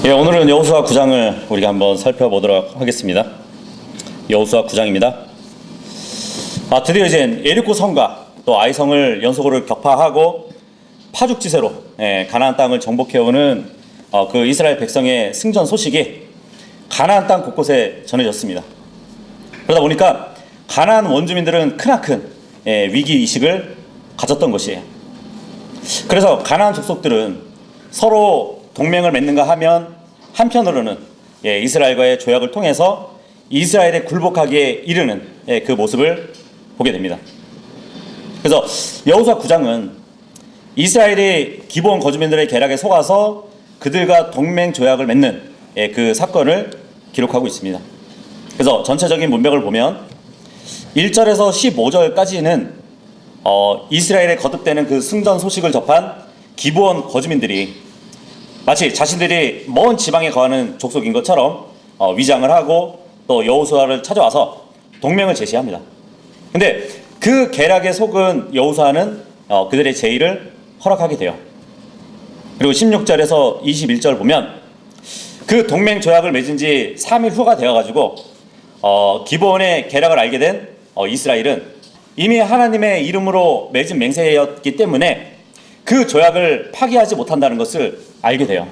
예, 오늘은 여호수아 9장을 우리가 한번 살펴보도록 하겠습니다. 여호수아 9장입니다. 드디어 이제 예리코 성과 또 아이성을 연속으로 격파하고 파죽지세로 가나안 땅을 정복해오는 그 이스라엘 백성의 승전 소식이 가나안 땅 곳곳에 전해졌습니다. 그러다 보니까 가나안 원주민들은 크나큰 위기의식을 가졌던 것이에요. 그래서 가나안 족속들은 서로 동맹을 맺는가 하면 한편으로는 이스라엘과의 조약을 통해서 이스라엘에 굴복하기에 이르는 그 모습을 보게 됩니다. 그래서 여호수아 9장은 이스라엘이 기브온 거주민들의 계략에 속아서 그들과 동맹 조약을 맺는 그 사건을 기록하고 있습니다. 그래서 전체적인 문맥을 보면 1절에서 15절까지는 이스라엘에 거듭되는 그 승전 소식을 접한 기브온 거주민들이 마치 자신들이 먼 지방에 거하는 족속인 것처럼 위장을 하고 또 여호수아를 찾아와서 동맹을 제시합니다. 근데 그 계략에 속은 여호수아는 그들의 제의를 허락하게 돼요. 그리고 16절에서 21절 보면 그 동맹 조약을 맺은 지 3일 후가 되어가지고 기브온의 계략을 알게 된 이스라엘은 이미 하나님의 이름으로 맺은 맹세였기 때문에 그 조약을 파기하지 못한다는 것을 알게 돼요.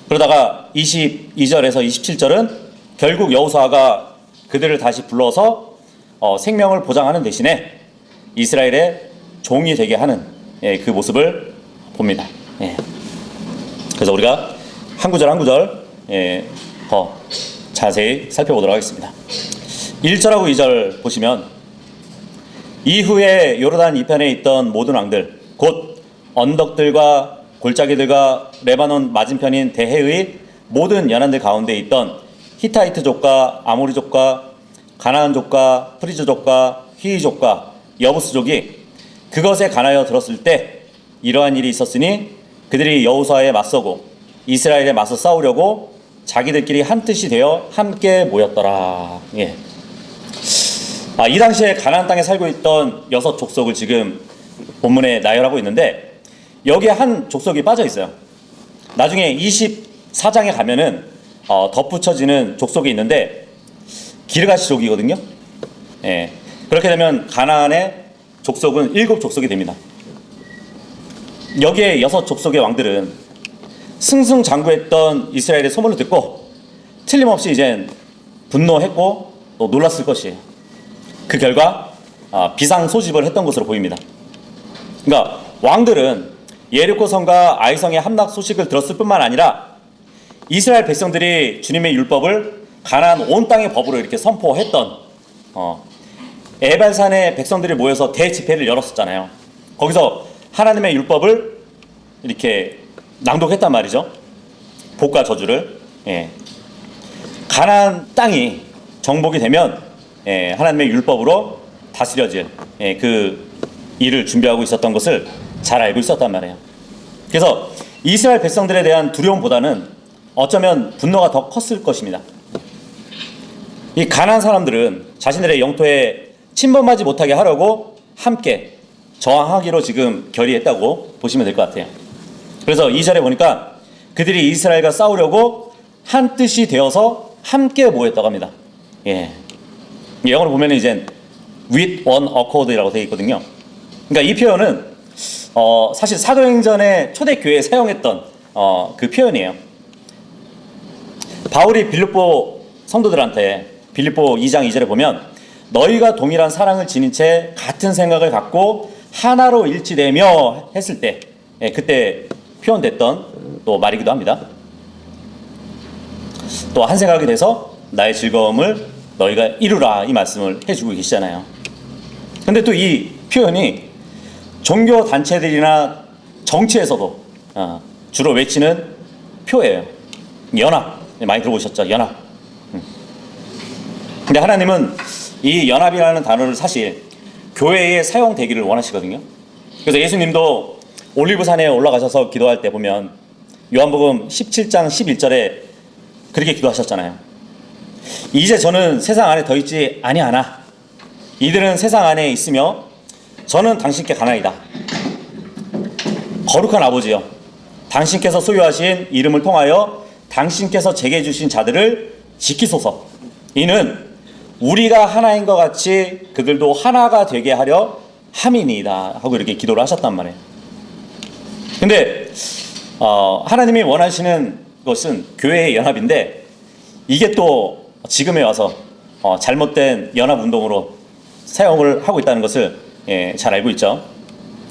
그러다가 22절에서 27절은 결국 여호수아가 그들을 다시 불러서 생명을 보장하는 대신에 이스라엘의 종이 되게 하는 그 모습을 봅니다. 그래서 우리가 한 구절 한 구절 더 자세히 살펴보도록 하겠습니다. 1절하고 2절 보시면 이후에 요르단 이편에 있던 모든 왕들 곧 언덕들과 골짜기들과 레바논 맞은편인 대해의 모든 연안들 가운데 있던 히타이트족과 아모리족과 가나안족과 프리즈족과 히이족과 여부스족이 그것에 관하여 들었을 때 이러한 일이 있었으니 그들이 여호수아에 맞서고 이스라엘에 맞서 싸우려고 자기들끼리 한 뜻이 되어 함께 모였더라. 이 당시에 가나안 땅에 살고 있던 6족속을 지금 본문에 나열하고 있는데 여기에 한 족속이 빠져 있어요. 나중에 24장에 가면은 덧붙여지는 족속이 있는데 기르가시족이거든요. 그렇게 되면 가나안의 족속은 7족속이 됩니다. 여기에 6족속의 왕들은 승승장구했던 이스라엘의 소문을 듣고 틀림없이 이젠 분노했고 또 놀랐을 것이에요. 그 결과 비상소집을 했던 것으로 보입니다. 그러니까 왕들은 예리코 성과 아이성의 함락 소식을 들었을 뿐만 아니라 이스라엘 백성들이 주님의 율법을 가나안 온 땅의 법으로 이렇게 선포했던 에발산의 백성들이 모여서 대집회를 열었었잖아요. 거기서 하나님의 율법을 이렇게 낭독했단 말이죠. 복과 저주를. 가나안 땅이 정복이 되면 하나님의 율법으로 다스려질 그 일을 준비하고 있었던 것을 잘 알고 있었단 말이에요. 그래서 이스라엘 백성들에 대한 두려움보다는 어쩌면 분노가 더 컸을 것입니다. 이 가나안 사람들은 자신들의 영토에 침범하지 못하게 하려고 함께 저항하기로 지금 결의했다고 보시면 될 것 같아요. 그래서 2절에 보니까 그들이 이스라엘과 싸우려고 한 뜻이 되어서 함께 모였다고 합니다. 영어로 보면 이제 with one accord이라고 되어 있거든요. 그러니까 이 표현은 사실 사도행전의 초대교회에 사용했던 그 표현이에요. 바울이 빌립보 성도들한테 빌립보 2장 2절에 보면 너희가 동일한 사랑을 지닌 채 같은 생각을 갖고 하나로 일치되며 했을 때 그때 표현됐던 또 말이기도 합니다. 또 한 생각이 돼서 나의 즐거움을 너희가 이루라 이 말씀을 해주고 계시잖아요. 근데 또 이 표현이 종교 단체들이나 정치에서도 주로 외치는 표예요. 연합 많이 들어보셨죠? 연합. 근데 하나님은 이 연합이라는 단어를 사실 교회에 사용되기를 원하시거든요. 그래서 예수님도 올리브산에 올라가셔서 기도할 때 보면 요한복음 17장 11절에 그렇게 기도하셨잖아요. 이제 저는 세상 안에 더 있지 아니하나 이들은 세상 안에 있으며 저는 당신께 가나이다. 거룩한 아버지여 당신께서 소유하신 이름을 통하여 당신께서 제게 주신 자들을 지키소서. 이는 우리가 하나인 것 같이 그들도 하나가 되게 하려 함이니이다 하고 이렇게 기도를 하셨단 말이에요. 근데 하나님이 원하시는 것은 교회의 연합인데 이게 또 지금에 와서 잘못된 연합운동으로 사용을 하고 있다는 것을 잘 알고 있죠.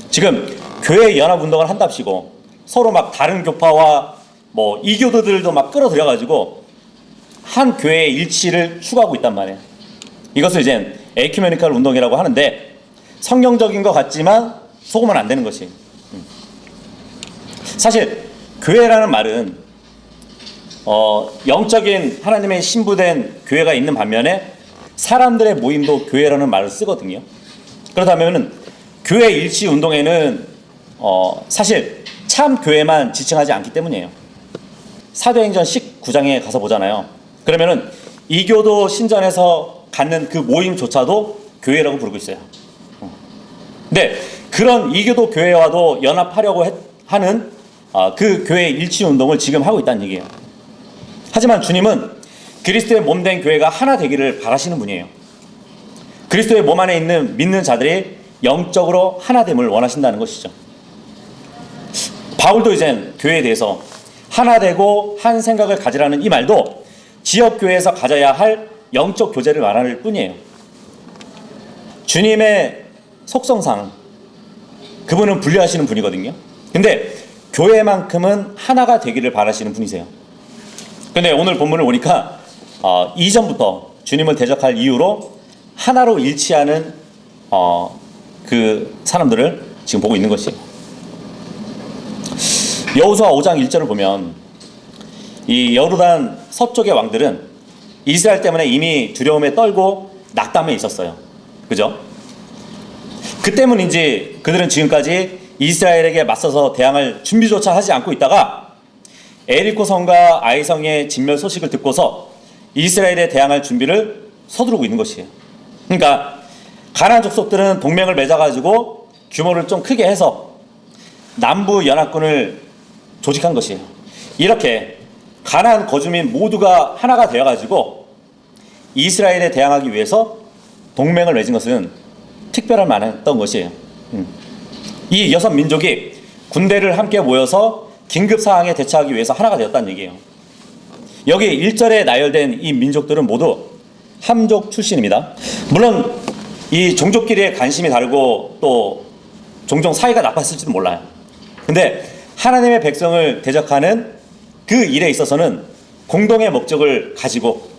지금 교회의 연합운동을 한답시고 서로 막 다른 교파와 뭐 이교도들도 막 끌어들여가지고 한 교회의 일치를 추구하고 있단 말이에요. 이것을 이제 에큐메니컬 운동이라고 하는데 성경적인 것 같지만 속으면 안 되는 것이. 사실 교회라는 말은 영적인 하나님의 신부된 교회가 있는 반면에 사람들의 모임도 교회라는 말을 쓰거든요. 그렇다면 교회 일치 운동에는 사실 참 교회만 지칭하지 않기 때문이에요. 사도행전 19장에 가서 보잖아요. 그러면은 이교도 신전에서 갖는 그 모임조차도 교회라고 부르고 있어요. 근데 그런 이교도 교회와도 연합하려고 하는 그 교회 일치 운동을 지금 하고 있다는 얘기예요. 하지만 주님은 그리스도의 몸된 교회가 하나 되기를 바라시는 분이에요. 그리스도의 몸 안에 있는 믿는 자들이 영적으로 하나됨을 원하신다는 것이죠. 바울도 이젠 교회에 대해서 하나 되고 한 생각을 가지라는 이 말도 지역교회에서 가져야 할 영적 교제를 말하는 뿐이에요. 주님의 속성상 그분은 분리하시는 분이거든요. 근데 교회만큼은 하나가 되기를 바라시는 분이세요. 근데 오늘 본문을 보니까 이전부터 주님을 대적할 이유로 하나로 일치하는 그 사람들을 지금 보고 있는 것이에요. 여호수아 5장 1절을 보면 이 여르단 서쪽의 왕들은 이스라엘 때문에 이미 두려움에 떨고 낙담에 있었어요. 그죠? 그 때문인지 그들은 지금까지 이스라엘에게 맞서서 대항할 준비조차 하지 않고 있다가 에리코 성과 아이 성의 진멸 소식을 듣고서 이스라엘에 대항할 준비를 서두르고 있는 것이에요. 그러니까 가나안 족속들은 동맹을 맺어가지고 규모를 좀 크게 해서 남부 연합군을 조직한 것이에요. 이렇게 가나안 거주민 모두가 하나가 되어가지고 이스라엘에 대항하기 위해서 동맹을 맺은 것은 특별한 만했던 것이에요. 이 6민족이 군대를 함께 모여서 긴급 상황에 대처하기 위해서 하나가 되었다는 얘기예요. 여기 1절에 나열된 이 민족들은 모두 함족 출신입니다. 물론 이 종족끼리의 관심이 다르고 또 종종 사이가 나빴을지도 몰라요. 근데 하나님의 백성을 대적하는 그 일에 있어서는 공동의 목적을 가지고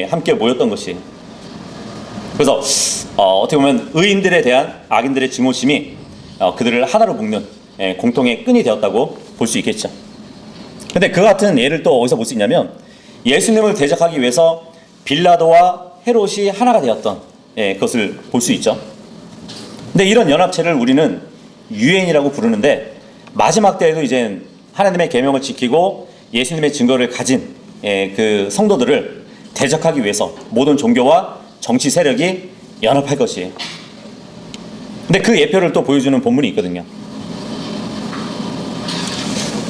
함께 모였던 것이에요. 그래서 어떻게 보면 의인들에 대한 악인들의 증오심이 그들을 하나로 묶는 공통의 끈이 되었다고 볼 수 있겠죠. 근데 그 같은 예를 또 어디서 볼 수 있냐면 예수님을 대적하기 위해서 빌라도와 헤롯이 하나가 되었던 그것을 볼 수 있죠. 근데 이런 연합체를 우리는 유엔이라고 부르는데 마지막 때에도 이제 하나님의 계명을 지키고 예수님의 증거를 가진 그 성도들을 대적하기 위해서 모든 종교와 정치 세력이 연합할 것이에요. 근데 그 예표를 또 보여주는 본문이 있거든요.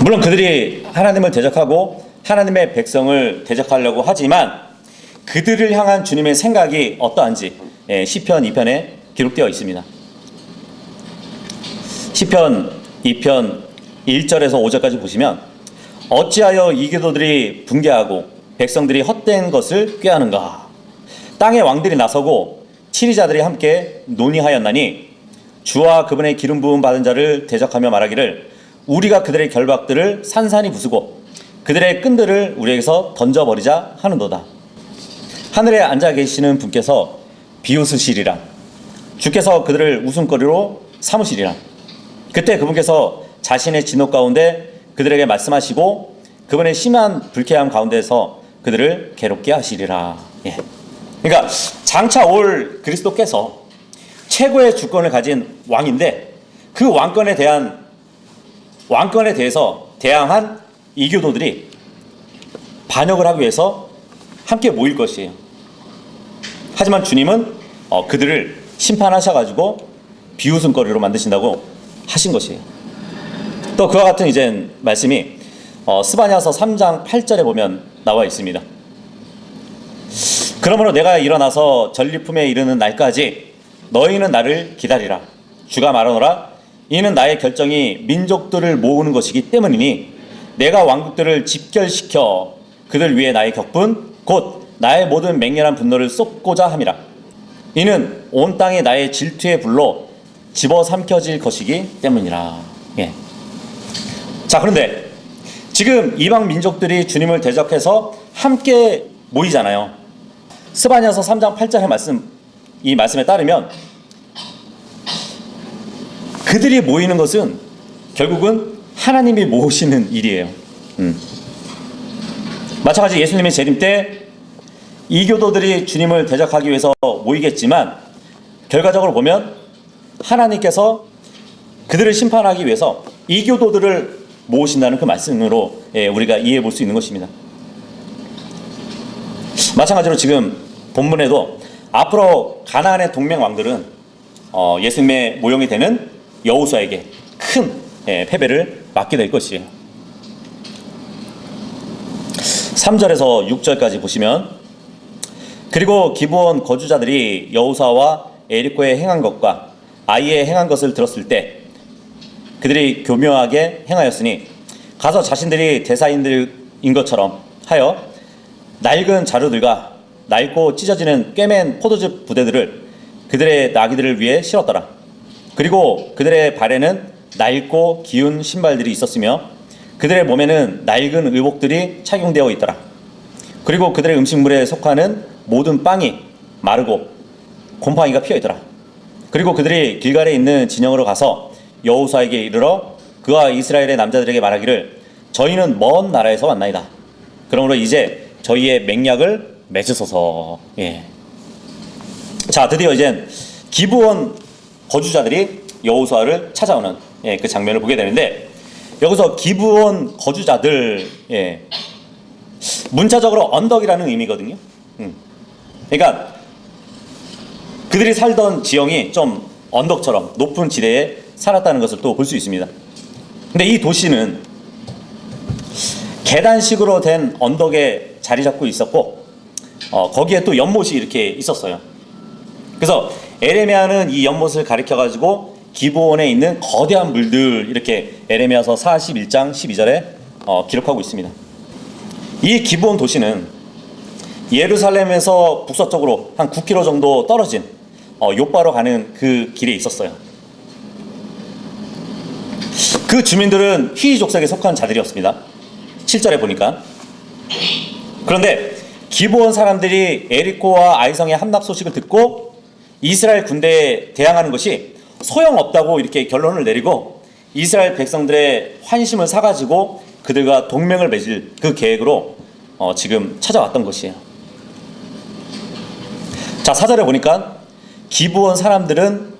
물론 그들이 하나님을 대적하고 하나님의 백성을 대적하려고 하지만 그들을 향한 주님의 생각이 어떠한지 시편 2편에 기록되어 있습니다. 시편 2편 1절에서 5절까지 보시면 어찌하여 이교도들이 붕괴하고 백성들이 헛된 것을 꾀하는가. 땅의 왕들이 나서고 치리자들이 함께 논의하였나니 주와 그분의 기름 부음 받은 자를 대적하며 말하기를 우리가 그들의 결박들을 산산이 부수고 그들의 끈들을 우리에게서 던져버리자 하는도다. 하늘에 앉아 계시는 분께서 비웃으시리라. 주께서 그들을 웃음거리로 삼으시리라. 그때 그분께서 자신의 진노 가운데 그들에게 말씀하시고 그분의 심한 불쾌함 가운데서 그들을 괴롭게 하시리라. 그러니까 장차 올 그리스도께서 최고의 주권을 가진 왕인데 그 왕권에 대해서 대항한 이교도들이 반역을 하기 위해서 함께 모일 것이에요. 하지만 주님은 그들을 심판하셔가지고 비웃음거리로 만드신다고 하신 것이에요. 또 그와 같은 이제 말씀이 스바냐서 3장 8절에 보면 나와 있습니다. 그러므로 내가 일어나서 전리품에 이르는 날까지 너희는 나를 기다리라. 주가 말하노라. 이는 나의 결정이 민족들을 모으는 것이기 때문이니 내가 왕국들을 집결시켜 그들 위에 나의 격분 곧 나의 모든 맹렬한 분노를 쏟고자 함이라. 이는 온 땅이 나의 질투의 불로 집어삼켜질 것이기 때문이라. 예. 자, 그런데 지금 이방 민족들이 주님을 대적해서 함께 모이잖아요. 스바냐서 3장 8절의 말씀, 이 말씀에 따르면 그들이 모이는 것은 결국은 하나님이 모으시는 일이에요. 마찬가지 예수님의 재림 때 이교도들이 주님을 대적하기 위해서 모이겠지만 결과적으로 보면 하나님께서 그들을 심판하기 위해서 이교도들을 모으신다는 그 말씀으로 우리가 이해해 볼 수 있는 것입니다. 마찬가지로 지금 본문에도 앞으로 가나안의 동맹 왕들은 예수님의 모형이 되는 여호수아에게 큰 패배를 맞게 될 것이에요. 3절에서 6절까지 보시면 그리고 기브온 거주자들이 여호수아와 에리코에 행한 것과 아이에 행한 것을 들었을 때 그들이 교묘하게 행하였으니 가서 자신들이 대사인들인 것처럼 하여 낡은 자루들과 낡고 찢어지는 꿰맨 포도즙 부대들을 그들의 나귀들을 위해 실었더라. 그리고 그들의 발에는 낡고 기운 신발들이 있었으며 그들의 몸에는 낡은 의복들이 착용되어 있더라. 그리고 그들의 음식물에 속하는 모든 빵이 마르고 곰팡이가 피어 있더라. 그리고 그들이 길갈에 있는 진영으로 가서 여호수아에게 이르러 그와 이스라엘의 남자들에게 말하기를 저희는 먼 나라에서 왔나이다. 그러므로 이제 저희의 맹약을 맺으소서. 예. 자, 드디어 이제 기브온 거주자들이 여호수아를 찾아오는 그 장면을 보게 되는데 여기서 기브온 거주자들, 문자적으로 언덕이라는 의미거든요. 그러니까 그들이 살던 지형이 좀 언덕처럼 높은 지대에 살았다는 것을 또 볼 수 있습니다. 근데 이 도시는 계단식으로 된 언덕에 자리 잡고 있었고 거기에 또 연못이 이렇게 있었어요. 그래서 에레미야는 이 연못을 가리켜 가지고 기브온에 있는 거대한 물들 이렇게 에레미야서 41장 12절에 기록하고 있습니다. 이 기브온 도시는 예루살렘에서 북서쪽으로 한 9km 정도 떨어진 요바로 가는 그 길에 있었어요. 그 주민들은 히족속에 속한 자들이었습니다. 7절에 보니까. 그런데 기브온 사람들이 에리코와 아이성의 함락 소식을 듣고 이스라엘 군대에 대항하는 것이 소용없다고 이렇게 결론을 내리고 이스라엘 백성들의 환심을 사가지고 그들과 동맹을 맺을 그 계획으로 지금 찾아왔던 것이에요. 자, 4절에 보니까 기브온 사람들은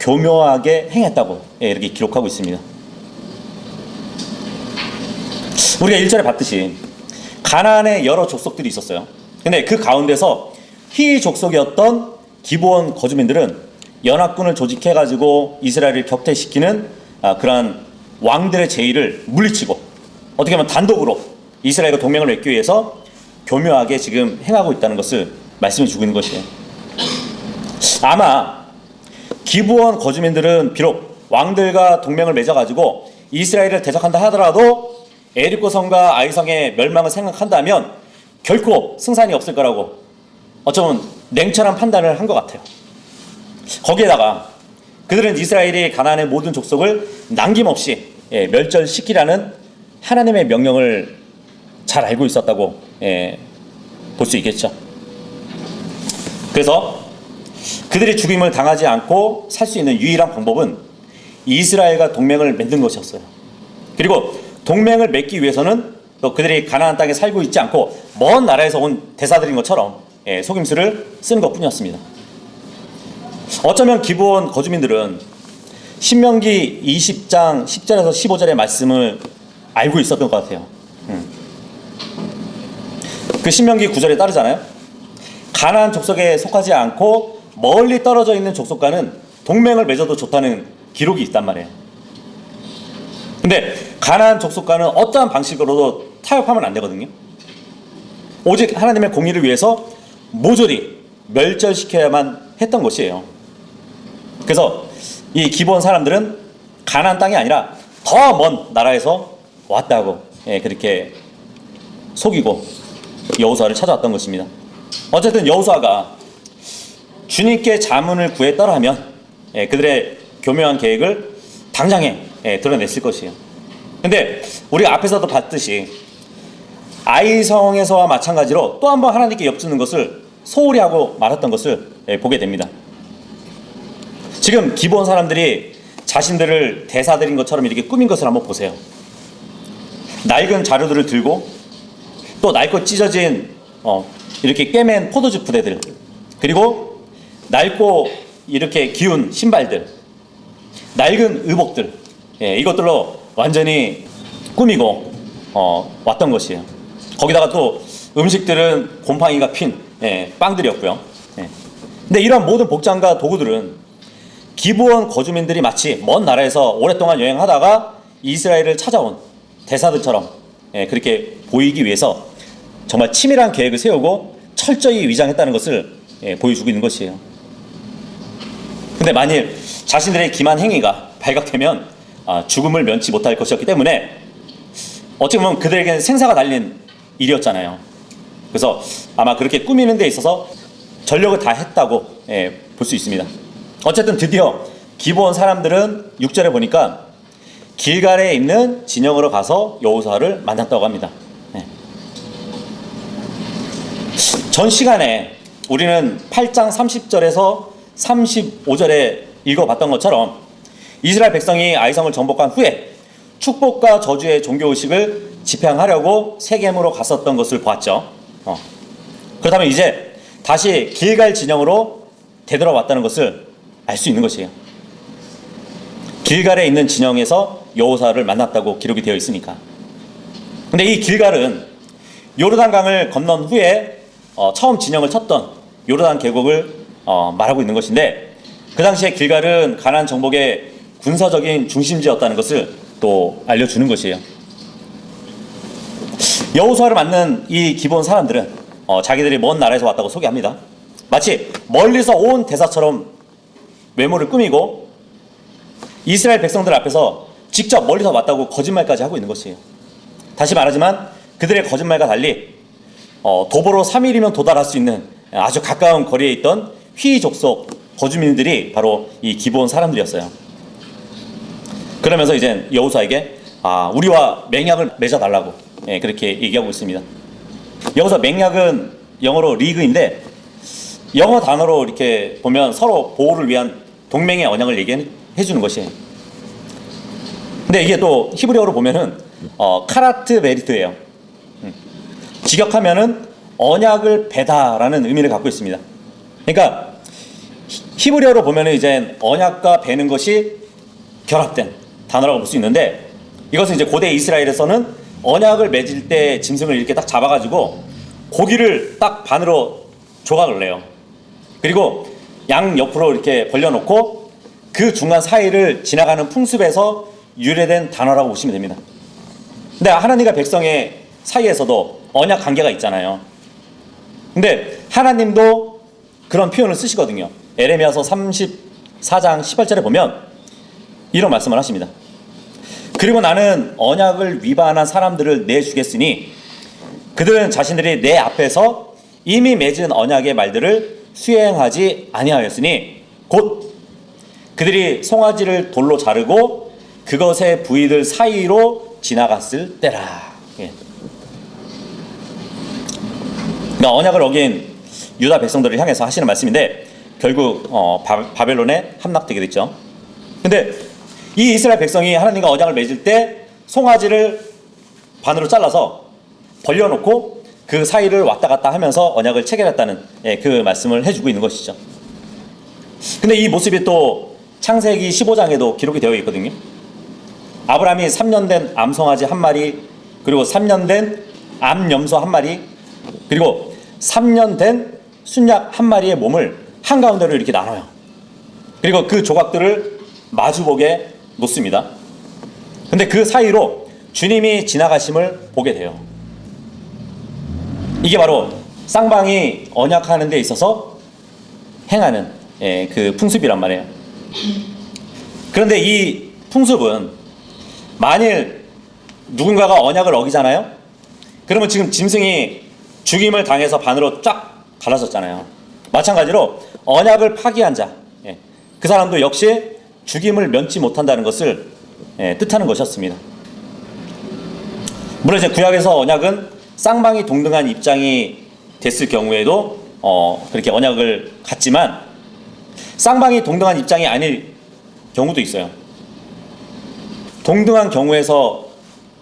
교묘하게 행했다고 이렇게 기록하고 있습니다. 우리가 1절에 봤듯이 가나안에 여러 족속들이 있었어요. 근데 그 가운데서 히 족속이었던 기브온 거주민들은 연합군을 조직해가지고 이스라엘을 격퇴시키는 그러한 왕들의 제의를 물리치고 어떻게 보면 단독으로 이스라엘과 동맹을 맺기 위해서 교묘하게 지금 행하고 있다는 것을 말씀해 주고 있는 것이에요. 아마 기브온 거주민들은 비록 왕들과 동맹을 맺어가지고 이스라엘을 대적한다 하더라도 에리코 성과 아이성의 멸망을 생각한다면 결코 승산이 없을 거라고 어쩌면 냉철한 판단을 한 것 같아요. 거기에다가 그들은 이스라엘이 가나안의 모든 족속을 남김없이 멸절시키라는 하나님의 명령을 잘 알고 있었다고 볼 수 있겠죠. 그래서 그들이 죽임을 당하지 않고 살 수 있는 유일한 방법은 이스라엘과 동맹을 맺는 것이었어요. 그리고 동맹을 맺기 위해서는 또 그들이 가나안 땅에 살고 있지 않고 먼 나라에서 온 대사들인 것처럼 속임수를 쓰는 것뿐이었습니다. 어쩌면 기브온 거주민들은 신명기 20장 10절에서 15절의 말씀을 알고 있었던 것 같아요. 그 신명기 9절에 따르잖아요. 가나안 족속에 속하지 않고 멀리 떨어져 있는 족속과는 동맹을 맺어도 좋다는 기록이 있단 말이에요. 근데 가나안 족속과는 어떠한 방식으로도 타협하면 안 되거든요. 오직 하나님의 공의를 위해서 모조리 멸절시켜야만 했던 것이에요. 그래서 이 기브온 사람들은 가나안 땅이 아니라 더 먼 나라에서 왔다고 그렇게 속이고 여호수아를 찾아왔던 것입니다. 어쨌든 여호수아가 주님께 자문을 구했더라 하면 그들의 교묘한 계획을 당장에 드러냈을 것이에요. 근데 우리가 앞에서도 봤듯이 아이성에서와 마찬가지로 또 한 번 하나님께 엿주는 것을 소홀히 하고 말았던 것을 보게 됩니다. 지금 기브온 사람들이 자신들을 대사들인 것처럼 이렇게 꾸민 것을 한번 보세요. 낡은 자루들을 들고 또 낡고 찢어진 이렇게 꿰맨 포도주 부대들, 그리고 낡고 이렇게 기운 신발들, 낡은 의복들, 이것들로 완전히 꾸미고 왔던 것이에요. 거기다가 또 음식들은 곰팡이가 핀 빵들이었고요. 근데 이런 모든 복장과 도구들은 기브온 거주민들이 마치 먼 나라에서 오랫동안 여행하다가 이스라엘을 찾아온 대사들처럼 그렇게 보이기 위해서 정말 치밀한 계획을 세우고 철저히 위장했다는 것을 보여주고 있는 것이에요. 근데 만일 자신들의 기만 행위가 발각되면 죽음을 면치 못할 것이었기 때문에 어찌 보면 그들에게는 생사가 달린 일이었잖아요. 그래서 아마 그렇게 꾸미는 데 있어서 전력을 다 했다고 볼 수 있습니다. 어쨌든 드디어 기브온 사람들은 6절에 보니까 길갈에 있는 진영으로 가서 여호수아를 만났다고 합니다. 전 시간에 우리는 8장 30절에서 35절에 읽어봤던 것처럼 이스라엘 백성이 아이성을 정복한 후에 축복과 저주의 종교의식을 집행하려고 세겜으로 갔었던 것을 보았죠. 그렇다면 이제 다시 길갈 진영으로 되돌아왔다는 것을 알 수 있는 것이에요. 길갈에 있는 진영에서 여호수아를 만났다고 기록이 되어 있으니까. 근데 이 길갈은 요르단강을 건넌 후에 처음 진영을 쳤던 요르단 계곡을 말하고 있는 것인데, 그 당시에 길갈은 가나안 정복의 군사적인 중심지였다는 것을 또 알려주는 것이에요. 여호수아를 만난 이 기브온 사람들은 자기들이 먼 나라에서 왔다고 소개합니다. 마치 멀리서 온 대사처럼 외모를 꾸미고 이스라엘 백성들 앞에서 직접 멀리서 왔다고 거짓말까지 하고 있는 것이에요. 다시 말하지만 그들의 거짓말과 달리 도보로 3일이면 도달할 수 있는 아주 가까운 거리에 있던 휘 족속 거주민들이 바로 이 기브온 사람들이었어요. 그러면서 이제 여호수아에게 우리와 맹약을 맺어달라고 그렇게 얘기하고 있습니다. 여기서 맹약은 영어로 리그인데, 영어 단어로 이렇게 보면 서로 보호를 위한 동맹의 언약을 얘기해 주는 것이에요. 근데 이게 또 히브리어로 보면은 카라트 베리트예요. 직역하면은 언약을 베다라는 의미를 갖고 있습니다. 그러니까 히브리어로 보면은 이제 언약과 베는 것이 결합된 단어라고 볼 수 있는데, 이것은 이제 고대 이스라엘에서는 언약을 맺을 때 짐승을 이렇게 딱 잡아가지고 고기를 딱 반으로 조각을 내요. 그리고 양 옆으로 이렇게 벌려놓고 그 중간 사이를 지나가는 풍습에서 유래된 단어라고 보시면 됩니다. 근데 하나님과 백성의 사이에서도 언약 관계가 있잖아요. 근데 하나님도 그런 표현을 쓰시거든요. 에레미야서 34장 18절에 보면 이런 말씀을 하십니다. 그리고 나는 언약을 위반한 사람들을 내주겠으니 그들은 자신들이 내 앞에서 이미 맺은 언약의 말들을 수행하지 아니하였으니 곧 그들이 송아지를 돌로 자르고 그것의 부위들 사이로 지나갔을 때라. 그러니까 언약을 어긴 유다 백성들을 향해서 하시는 말씀인데, 결국 바벨론에 함락되게 됐죠. 근데 이 이스라엘 백성이 하나님과 언약을 맺을 때 송아지를 반으로 잘라서 벌려놓고 그 사이를 왔다 갔다 하면서 언약을 체결했다는 그 말씀을 해주고 있는 것이죠. 근데 이 모습이 또 창세기 15장에도 기록이 되어 있거든요. 아브라함이 3년 된 암송아지 한 마리, 그리고 3년 된 암염소 한 마리, 그리고 3년 된 순양 한 마리의 몸을 한가운데로 이렇게 나눠요. 그리고 그 조각들을 마주보게 놓습니다. 근데 그 사이로 주님이 지나가심을 보게 돼요. 이게 바로 쌍방이 언약하는 데 있어서 행하는 그 풍습이란 말이에요. 그런데 이 풍습은 만일 누군가가 언약을 어기잖아요. 그러면 지금 짐승이 죽임을 당해서 반으로 쫙 갈라졌잖아요. 마찬가지로 언약을 파기한 자, 그 사람도 역시 죽임을 면치 못한다는 것을 뜻하는 것이었습니다. 물론 이제 구약에서 언약은 쌍방이 동등한 입장이 됐을 경우에도 그렇게 언약을 갖지만 쌍방이 동등한 입장이 아닐 경우도 있어요. 동등한 경우에서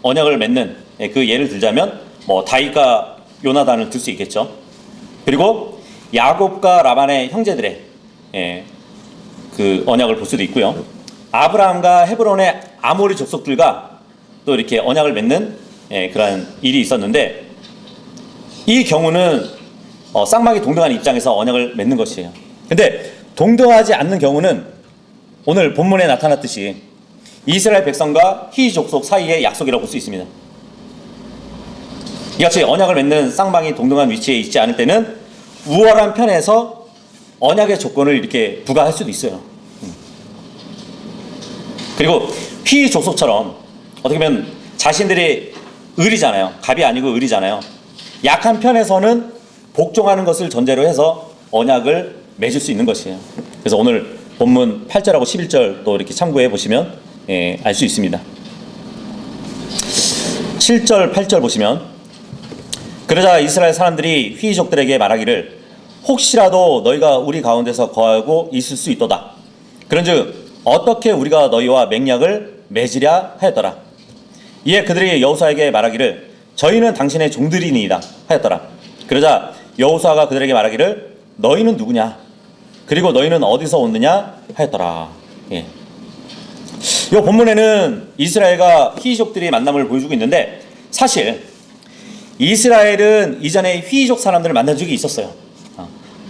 언약을 맺는 그 예를 들자면 뭐 다윗과 요나단을 들 수 있겠죠. 그리고 야곱과 라반의 형제들의 그 언약을 볼 수도 있고요. 아브라함과 헤브론의 아모리 족속들과 또 이렇게 언약을 맺는 그러한 일이 있었는데 이 경우는 쌍방이 동등한 입장에서 언약을 맺는 것이에요. 근데 동등하지 않는 경우는 오늘 본문에 나타났듯이 이스라엘 백성과 히위 족속 사이의 약속이라고 볼 수 있습니다. 이같이 언약을 맺는 쌍방이 동등한 위치에 있지 않을 때는 우월한 편에서 언약의 조건을 이렇게 부과할 수도 있어요. 그리고 히위 족속처럼 어떻게 보면 자신들이 을이잖아요. 갑이 아니고 을이잖아요. 약한 편에서는 복종하는 것을 전제로 해서 언약을 맺을 수 있는 것이에요. 그래서 오늘 본문 8절하고 11절 또 이렇게 참고해 보시면 알 수 있습니다. 7절, 8절 보시면 그러자 이스라엘 사람들이 휘족들에게 말하기를 혹시라도 너희가 우리 가운데서 거하고 있을 수 있도다. 그런즉 어떻게 우리가 너희와 맹약을 맺으랴 하였더라. 이에 그들이 여호수아에게 말하기를 저희는 당신의 종들이니이다 하였더라. 그러자 여호수아가 그들에게 말하기를 너희는 누구냐? 그리고 너희는 어디서 왔느냐 하였더라. 이 본문에는 이스라엘과 히위족들이 만남을 보여주고 있는데 사실 이스라엘은 이전에 히위족 사람들을 만난 적이 있었어요.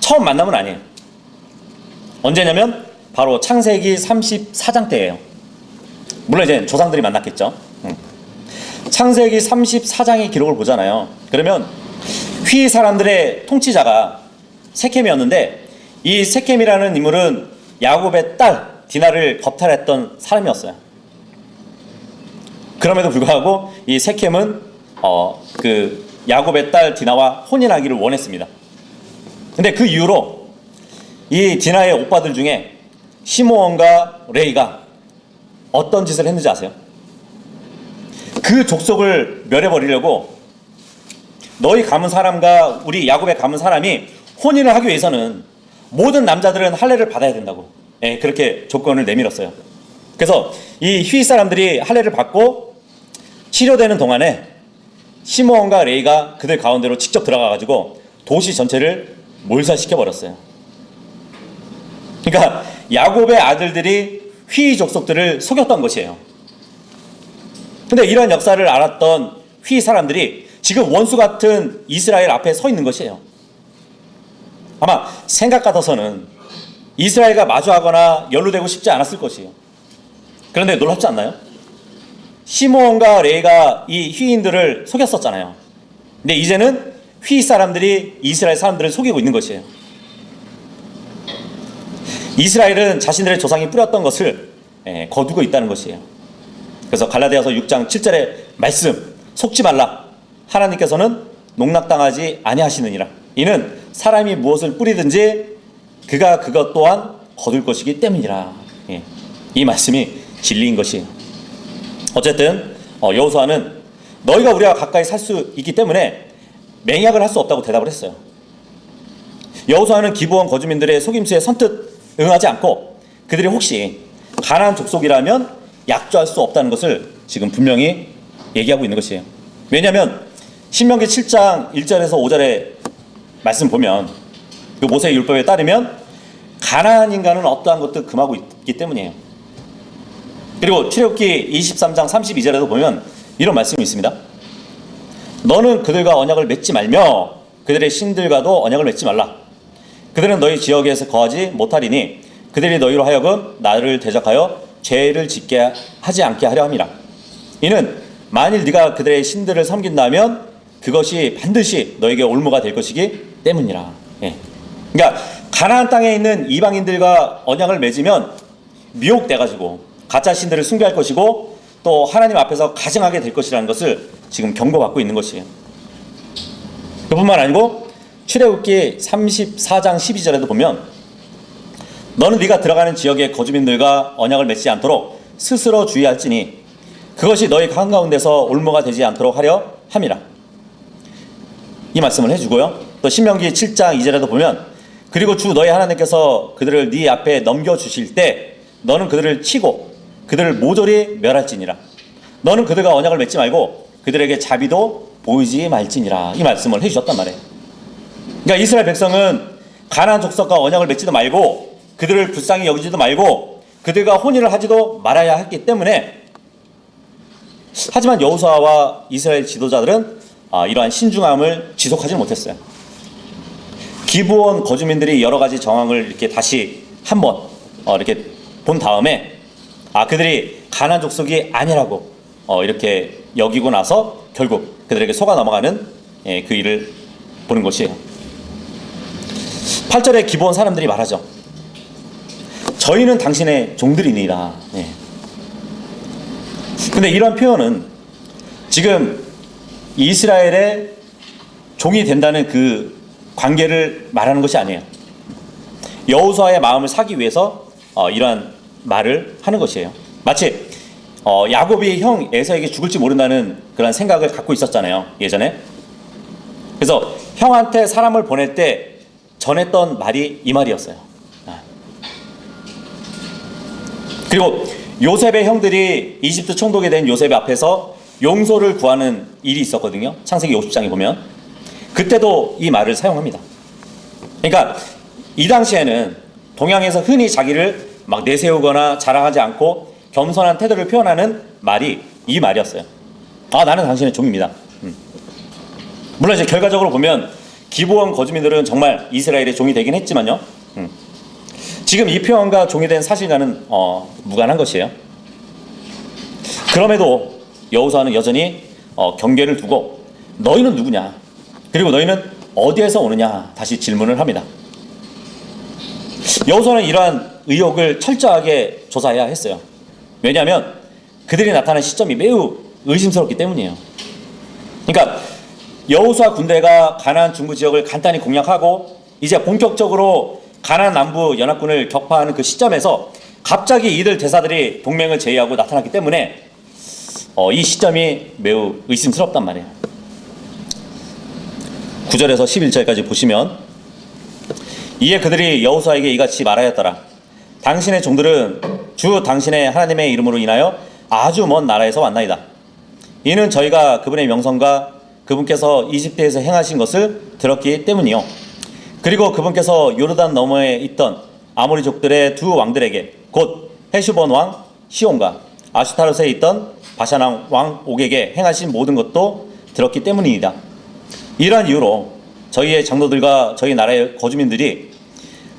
처음 만남은 아니에요. 언제냐면 바로 창세기 34장 때예요. 물론 이제 조상들이 만났겠죠. 창세기 34장의 기록을 보잖아요. 그러면 휘 사람들의 통치자가 세켐이었는데 이 세켐이라는 인물은 야곱의 딸 디나를 겁탈했던 사람이었어요. 그럼에도 불구하고 이 세켐은 그 야곱의 딸 디나와 혼인하기를 원했습니다. 근데 그 이후로 이 디나의 오빠들 중에 시므온과 레이가 어떤 짓을 했는지 아세요? 그 족속을 멸해버리려고 너희 가문 사람과 우리 야곱의 가문 사람이 혼인을 하기 위해서는 모든 남자들은 할례를 받아야 된다고 그렇게 조건을 내밀었어요. 그래서 이 휘 사람들이 할례를 받고 치료되는 동안에 시므온과 레이가 그들 가운데로 직접 들어가가지고 도시 전체를 몰살시켜버렸어요. 그러니까 야곱의 아들들이 휘 족속들을 속였던 것이에요. 근데 이런 역사를 알았던 휘 사람들이 지금 원수 같은 이스라엘 앞에 서 있는 것이에요. 아마 생각 같아서는 이스라엘과 마주하거나 연루되고 싶지 않았을 것이에요. 그런데 놀랍지 않나요? 시므온과 레이가 이 휘인들을 속였었잖아요. 근데 이제는 휘 사람들이 이스라엘 사람들을 속이고 있는 것이에요. 이스라엘은 자신들의 조상이 뿌렸던 것을 거두고 있다는 것이에요. 그래서 갈라디아서 6장 7절의 말씀 속지 말라. 하나님께서는 농락당하지 아니하시느니라. 이는 사람이 무엇을 뿌리든지 그가 그것 또한 거둘 것이기 때문이라. 이 말씀이 진리인 것이에요. 어쨌든 여호수아는 너희가 우리와 가까이 살 수 있기 때문에 맹약을 할 수 없다고 대답을 했어요. 여호수아는 기브온 거주민들의 속임수에 선뜻 응하지 않고 그들이 혹시 가나안 족속이라면 약조할 수 없다는 것을 지금 분명히 얘기하고 있는 것이에요. 왜냐하면 신명기 7장 1절에서 5절의 말씀 보면 그 모세의 율법에 따르면 가나안 인간은 어떠한 것도 금하고 있기 때문이에요. 그리고 출애굽기 23장 32절에도 보면 이런 말씀이 있습니다. 너는 그들과 언약을 맺지 말며 그들의 신들과도 언약을 맺지 말라. 그들은 너희 지역에서 거하지 못하리니 그들이 너희로 하여금 나를 대적하여 죄를 짓게 하지 않게 하려 함이라. 이는 만일 네가 그들의 신들을 섬긴다면 그것이 반드시 너에게 올무가 될 것이기 때문이라. 예. 그러니까 가나안 땅에 있는 이방인들과 언약을 맺으면 미혹돼가지고 가짜 신들을 숭배할 것이고 또 하나님 앞에서 가증하게 될 것이라는 것을 지금 경고받고 있는 것이에요. 그뿐만 아니고 출애굽기 34장 12절에도 보면 너는 네가 들어가는 지역의 거주민들과 언약을 맺지 않도록 스스로 주의할지니 그것이 너희 한가운데서 올무가 되지 않도록 하려 함이라. 이 말씀을 해주고요. 또 신명기 7장 2절에도 보면 그리고 주 너희 하나님께서 그들을 네 앞에 넘겨주실 때 너는 그들을 치고 그들을 모조리 멸할지니라. 너는 그들과 언약을 맺지 말고 그들에게 자비도 보이지 말지니라. 이 말씀을 해주셨단 말이에요. 그러니까 이스라엘 백성은 가나안 족속과 언약을 맺지도 말고 그들을 불쌍히 여기지도 말고 그들과 혼인을 하지도 말아야 했기 때문에 하지만 여호수아와 이스라엘 지도자들은 이러한 신중함을 지속하지 못했어요. 기브온 거주민들이 여러 가지 정황을 이렇게 다시 한번 이렇게 본 다음에 그들이 가나안 족속이 아니라고 이렇게 여기고 나서 결국 그들에게 속아 넘어가는 그 일을 보는 것이에요. 8절에 기브온 사람들이 말하죠. 저희는 당신의 종들이니라. 근데 이런 표현은 지금 이스라엘의 종이 된다는 그 관계를 말하는 것이 아니에요. 여호수아의 마음을 사기 위해서 이러한 말을 하는 것이에요. 마치 야곱이 형 에서에게 죽을지 모른다는 그런 생각을 갖고 있었잖아요, 예전에. 그래서 형한테 사람을 보낼 때 전했던 말이 이 말이었어요. 그리고 요셉의 형들이 이집트 총독이 된 요셉 앞에서 용서를 구하는 일이 있었거든요. 창세기 50장에 보면 그때도 이 말을 사용합니다. 그러니까 이 당시에는 동양에서 흔히 자기를 막 내세우거나 자랑하지 않고 겸손한 태도를 표현하는 말이 이 말이었어요. 나는 당신의 종입니다. 물론 이제 결과적으로 보면 기브온 거주민들은 정말 이스라엘의 종이 되긴 했지만요. 지금 이 표현과 종이 된 사실과는 무관한 것이에요. 그럼에도 여호수아는 여전히 경계를 두고 너희는 누구냐? 그리고 너희는 어디에서 오느냐? 다시 질문을 합니다. 여호수아는 이러한 의혹을 철저하게 조사해야 했어요. 왜냐하면 그들이 나타난 시점이 매우 의심스럽기 때문이에요. 그러니까 여호수아 군대가 가나안 중부 지역을 간단히 공략하고 이제 본격적으로 가나안 남부 연합군을 격파하는 그 시점에서 갑자기 이들 대사들이 동맹을 제의하고 나타났기 때문에 이 시점이 매우 의심스럽단 말이에요. 9절에서 11절까지 보시면 이에 그들이 여호수아에게 이같이 말하였더라. 당신의 종들은 주 당신의 하나님의 이름으로 인하여 아주 먼 나라에서 왔나이다. 이는 저희가 그분의 명성과 그분께서 이집트에서 행하신 것을 들었기 때문이요. 그리고 그분께서 요르단 너머에 있던 아모리족들의 두 왕들에게 곧 헤슈본 왕 시온과 아슈타롯에 있던 바산 왕 옥에게 행하신 모든 것도 들었기 때문이다. 이러한 이유로 저희의 장로들과 저희 나라의 거주민들이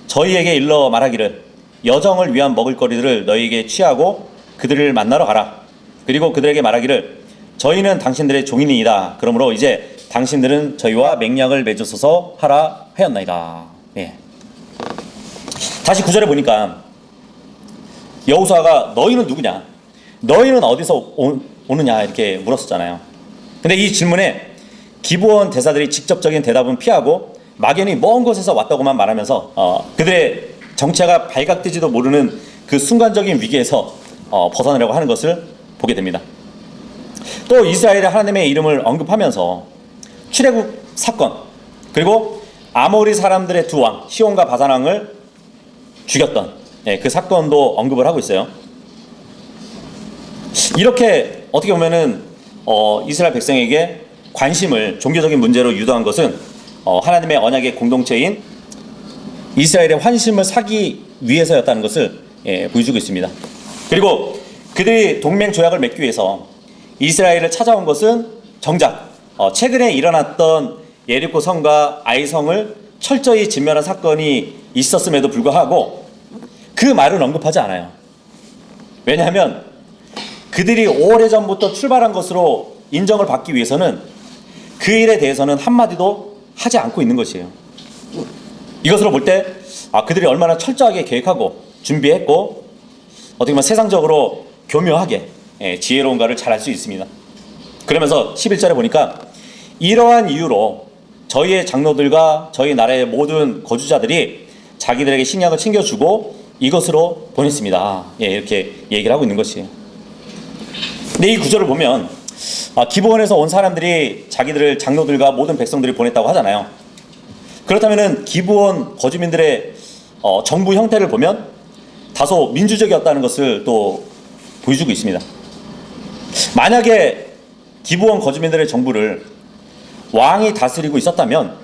저희에게 일러 말하기를 여정을 위한 먹을거리들을 너희에게 취하고 그들을 만나러 가라. 그리고 그들에게 말하기를 저희는 당신들의 종인이다. 그러므로 이제 당신들은 저희와 맹약을 맺으소서 하라 하였나이다. 다시 9절에 보니까 여호수아가 너희는 누구냐? 너희는 어디서 오느냐? 이렇게 물었었잖아요. 근데 이 질문에 기브온 대사들이 직접적인 대답은 피하고 막연히 먼 곳에서 왔다고만 말하면서 그들의 정체가 발각되지도 모르는 그 순간적인 위기에서 벗어나려고 하는 것을 보게 됩니다. 또 이스라엘의 하나님의 이름을 언급하면서 출애굽 사건 그리고 아모리 사람들의 두 왕 시온과 바산 왕을 죽였던 그 사건도 언급을 하고 있어요. 이렇게 어떻게 보면은 이스라엘 백성에게 관심을 종교적인 문제로 유도한 것은 하나님의 언약의 공동체인 이스라엘의 환심을 사기 위해서였다는 것을 보여주고 있습니다. 그리고 그들이 동맹 조약을 맺기 위해서 이스라엘을 찾아온 것은 정작 최근에 일어났던 예리코 성과 아이 성을 철저히 진멸한 사건이 있었음에도 불구하고 그 말은 언급하지 않아요. 왜냐하면 그들이 오래전부터 출발한 것으로 인정을 받기 위해서는 그 일에 대해서는 한마디도 하지 않고 있는 것이에요. 이것으로 볼 때 그들이 얼마나 철저하게 계획하고 준비했고 어떻게 보면 세상적으로 교묘하게 지혜로운가를 잘 알 수 있습니다. 그러면서 11절에 보니까 이러한 이유로 저희의 장로들과 저희 나라의 모든 거주자들이 자기들에게 식량을 챙겨주고 이것으로 보냈습니다. 이렇게 얘기를 하고 있는 것이에요. 근데 이 구절을 보면 기브온에서 온 사람들이 자기들을 장로들과 모든 백성들이 보냈다고 하잖아요. 그렇다면 기브온 거주민들의 정부 형태를 보면 다소 민주적이었다는 것을 또 보여주고 있습니다. 만약에 기브온 거주민들의 정부를 왕이 다스리고 있었다면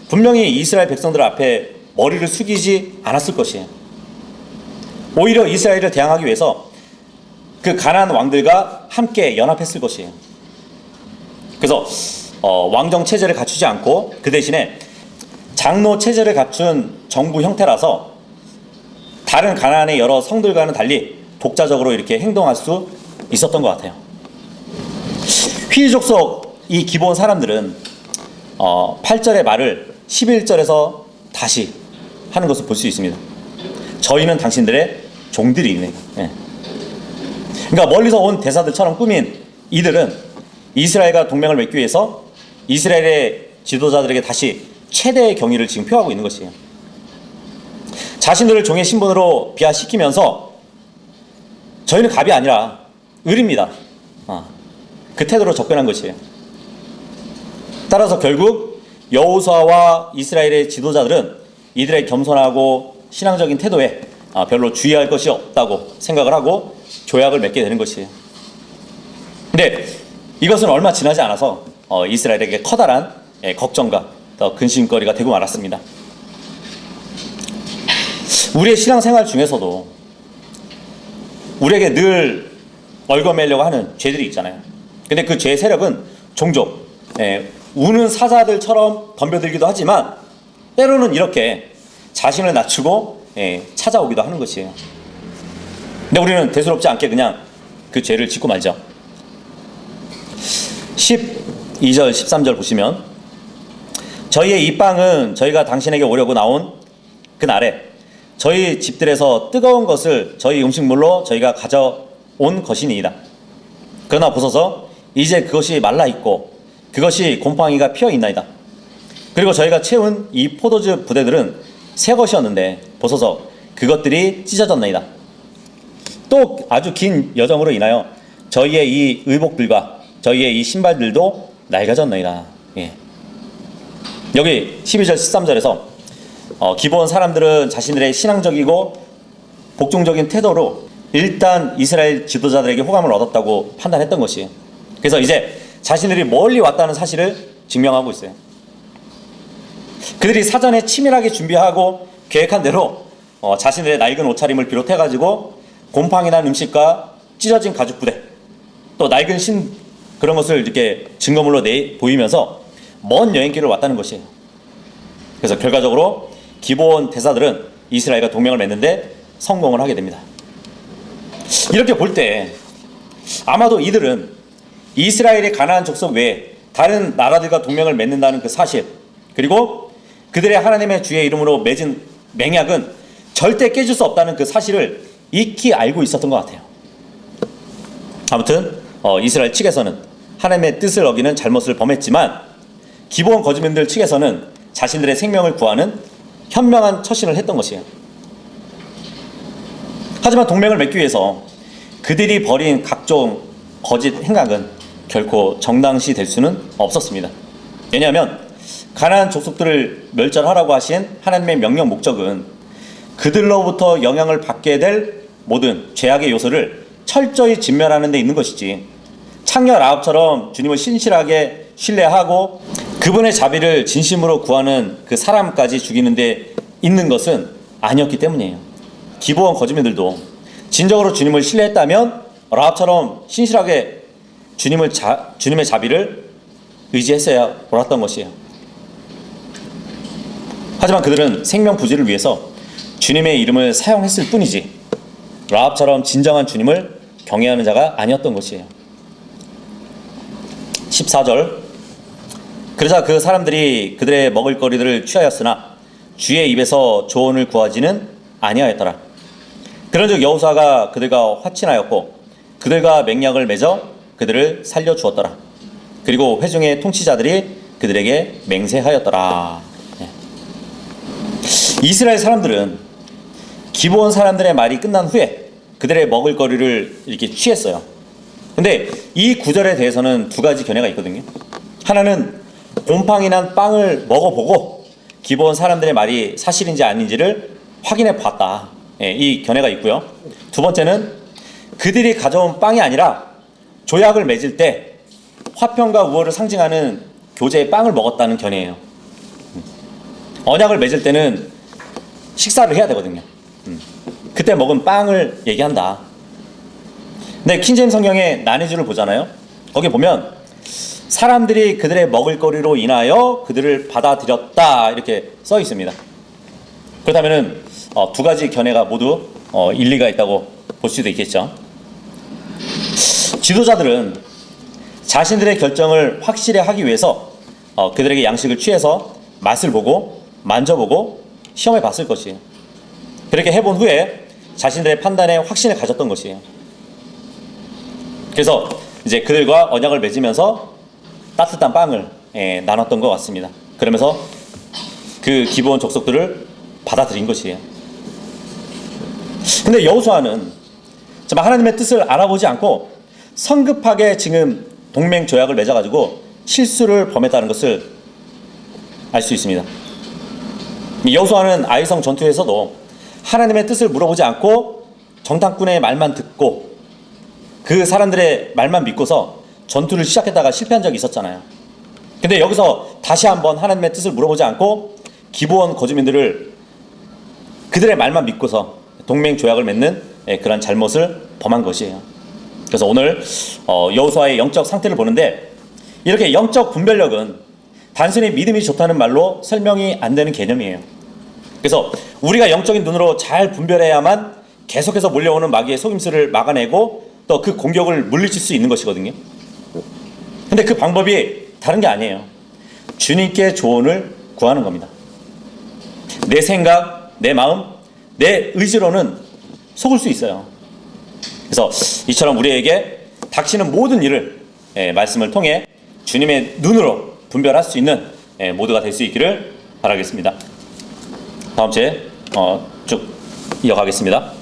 분명히 이스라엘 백성들 앞에 머리를 숙이지 않았을 것이에요. 오히려 이스라엘을 대항하기 위해서 그 가나안 왕들과 함께 연합했을 것이에요. 그래서 왕정 체제를 갖추지 않고 그 대신에 장로 체제를 갖춘 정부 형태라서 다른 가나안의 여러 성들과는 달리 독자적으로 이렇게 행동할 수 있었던 것 같아요. 휘족속 이 기브온 사람들은 8절의 말을 11절에서 다시 하는 것을 볼 수 있습니다. 저희는 당신들의 종들이네. 그러니까 멀리서 온 대사들처럼 꾸민 이들은 이스라엘과 동맹을 맺기 위해서 이스라엘의 지도자들에게 다시 최대의 경의를 지금 표하고 있는 것이에요. 자신들을 종의 신분으로 비하시키면서 저희는 갑이 아니라 을입니다. 그 태도로 접근한 것이에요. 따라서 결국 여호수아와 이스라엘의 지도자들은 이들의 겸손하고 신앙적인 태도에 별로 주의할 것이 없다고 생각을 하고 조약을 맺게 되는 것이에요. 근데 이것은 얼마 지나지 않아서 이스라엘에게 커다란 걱정과 더 근심거리가 되고 말았습니다. 우리의 신앙생활 중에서도 우리에게 늘 얽어매려고 하는 죄들이 있잖아요. 근데 그 죄의 세력은 종종 우는 사자들처럼 덤벼들기도 하지만 때로는 이렇게 자신을 낮추고 찾아오기도 하는 것이에요. 근데 우리는 대수롭지 않게 그냥 그 죄를 짓고 말죠. 12절 13절 보시면 저희의 이 빵은 저희가 당신에게 오려고 나온 그날에 저희 집들에서 뜨거운 것을 저희 음식물로 저희가 가져온 것이니이다. 그러나 보소서 이제 그것이 말라있고 그것이 곰팡이가 피어있나이다. 그리고 저희가 채운 이 포도주 부대들은 새 것이었는데 보소서 그것들이 찢어졌나이다. 또 아주 긴 여정으로 인하여 저희의 이 의복들과 저희의 이 신발들도 낡아졌나이다. 여기 12절 13절에서 기브온 사람들은 자신들의 신앙적이고 복종적인 태도로 일단 이스라엘 지도자들에게 호감을 얻었다고 판단했던 것이에요. 그래서 이제 자신들이 멀리 왔다는 사실을 증명하고 있어요. 그들이 사전에 치밀하게 준비하고 계획한 대로 자신들의 낡은 옷차림을 비롯해가지고 곰팡이 난 음식과 찢어진 가죽 부대 또 낡은 그런 것을 이렇게 증거물로 보이면서 먼 여행길을 왔다는 것이에요. 그래서 결과적으로 기브온 대사들은 이스라엘과 동맹을 맺는데 성공을 하게 됩니다. 이렇게 볼 때 아마도 이들은 이스라엘의 가나안 족속 외에 다른 나라들과 동맹을 맺는다는 그 사실, 그리고 그들의 하나님의 주의 이름으로 맺은 맹약은 절대 깨질 수 없다는 그 사실을 익히 알고 있었던 것 같아요. 아무튼 이스라엘 측에서는 하나님의 뜻을 어기는 잘못을 범했지만 기브온 거주민들 측에서는 자신들의 생명을 구하는 현명한 처신을 했던 것이에요. 하지만 동맹을 맺기 위해서 그들이 벌인 각종 거짓 행각은 결코 정당시 될 수는 없었습니다. 왜냐하면 가나안 족속들을 멸절하라고 하신 하나님의 명령 목적은 그들로부터 영향을 받게 될 모든 죄악의 요소를 철저히 진멸하는 데 있는 것이지, 창녀 라합처럼 주님을 신실하게 신뢰하고 그분의 자비를 진심으로 구하는 그 사람까지 죽이는 데 있는 것은 아니었기 때문이에요. 기브온 거주민들도 진정으로 주님을 신뢰했다면 라합처럼 신실하게 주님의 자비를 의지했어야 옳았던 것이에요. 하지만 그들은 생명 부지를 위해서 주님의 이름을 사용했을 뿐이지 라합처럼 진정한 주님을 경외하는 자가 아니었던 것이에요. 14절. 그러자 그 사람들이 그들의 먹을거리를 취하였으나 주의 입에서 조언을 구하지는 아니하였더라. 그런즉 여호수아가 그들과 화친하였고 그들과 맹약을 맺어 그들을 살려주었더라. 그리고 회중의 통치자들이 그들에게 맹세하였더라. 이스라엘 사람들은 기브온 사람들의 말이 끝난 후에 그들의 먹을거리를 이렇게 취했어요. 근데 이 구절에 대해서는 두 가지 견해가 있거든요. 하나는 곰팡이 난 빵을 먹어보고 기브온 사람들의 말이 사실인지 아닌지를 확인해 봤다. 이 견해가 있고요. 두 번째는 그들이 가져온 빵이 아니라 조약을 맺을 때 화평과 우호를 상징하는 교제의 빵을 먹었다는 견해예요. 언약을 맺을 때는 식사를 해야 되거든요. 그때 먹은 빵을 얘기한다. 근데 킹제임스 성경의 난해주를 보잖아요. 거기 보면 사람들이 그들의 먹을거리로 인하여 그들을 받아들였다 이렇게 써 있습니다. 그렇다면 두 가지 견해가 모두 일리가 있다고 볼 수도 있겠죠. 지도자들은 자신들의 결정을 확실히 하기 위해서 그들에게 양식을 취해서 맛을 보고 만져보고 시험해 봤을 것이에요. 그렇게 해본 후에 자신들의 판단에 확신을 가졌던 것이에요. 그래서 이제 그들과 언약을 맺으면서 따뜻한 빵을 나눴던 것 같습니다. 그러면서 그 기브온 족속들을 받아들인 것이에요. 근데 여호수아는 정말 하나님의 뜻을 알아보지 않고 성급하게 지금 동맹 조약을 맺어가지고 실수를 범했다는 것을 알 수 있습니다. 여호수아는 아이성 전투에서도 하나님의 뜻을 물어보지 않고 정탐꾼의 말만 듣고 그 사람들의 말만 믿고서 전투를 시작했다가 실패한 적이 있었잖아요. 근데 여기서 다시 한번 하나님의 뜻을 물어보지 않고 기브온 거주민들을 그들의 말만 믿고서 동맹 조약을 맺는 그런 잘못을 범한 것이에요. 그래서 오늘 여호수아의 영적 상태를 보는데 이렇게 영적 분별력은 단순히 믿음이 좋다는 말로 설명이 안 되는 개념이에요. 그래서 우리가 영적인 눈으로 잘 분별해야만 계속해서 몰려오는 마귀의 속임수를 막아내고 또 그 공격을 물리칠 수 있는 것이거든요. 근데 그 방법이 다른 게 아니에요. 주님께 조언을 구하는 겁니다. 내 생각, 내 마음, 내 의지로는 속을 수 있어요. 그래서 이처럼 우리에게 닥치는 모든 일을 말씀을 통해 주님의 눈으로 분별할 수 있는 모두가 될 수 있기를 바라겠습니다. 다음 주에 쭉 이어가겠습니다.